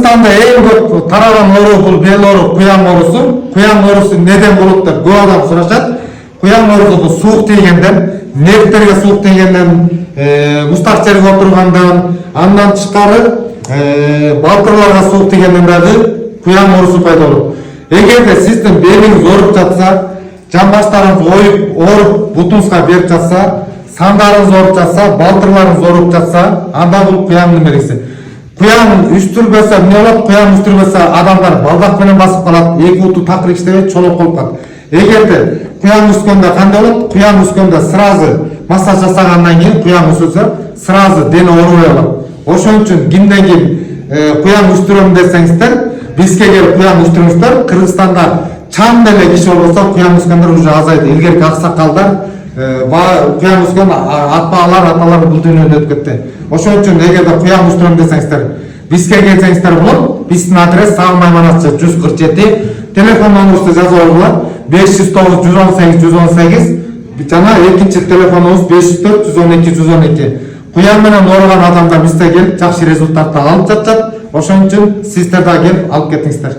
Кыргызстанда эң көп тараган оору бул бел оору, куян оорусу. Куян оорусу неден болот деп көп адам сурашат. Куян оорусу бул суук тийгенден, нервтерге суук тийгенден, мустак жерге отургандан, андан тышкары балтырларга суук тийгенден дагы куян оорусу пайда болот. Эгерде сиздин белиңиз ооруп жатса, жамбаштарыңыз ооруп бутуңузга берип жатса, сандарыңыз ооруп жатса, балтырларыңыз ооруп жатса, анда бул куяндын белгиси. Куян үстүрбөсө эмне болот? Куян үстүрбөсө адамдар балдак менен басып калат, эки уту такыр иштебейт, чолок болуп калат. Эгерде куян үскөндө кандай болот? Куян үскөндө сразу массаж жасагандан кийин куян үсүлсө, сразу дене оорубай калат. Ошон үчүн кимден ким куян үстүрөм десеңиздер, бизге келип куян үстүрүңүздөр. Кыргызстанда чам деле киши болсо куян үскөндөр уже азайды. Илгерки аксакалдар куян үскөн ата-аналар бул дүйнөдөн өтүп кетти. Ошон үчүн эгерде куян үстүрөм десеңиздер, бизге келсеңиздер болот. Биздин адрес Сагынбай Манасчы 147, телефон номерибизди жазып алгыла 509 118 118 жана экинчи телефонубуз 504 112 112. Куян менен ооруган адамдар бизде келип жакшы результатты алып жатат. Ошон үчүн сиздер да келип алып кетиңиздер.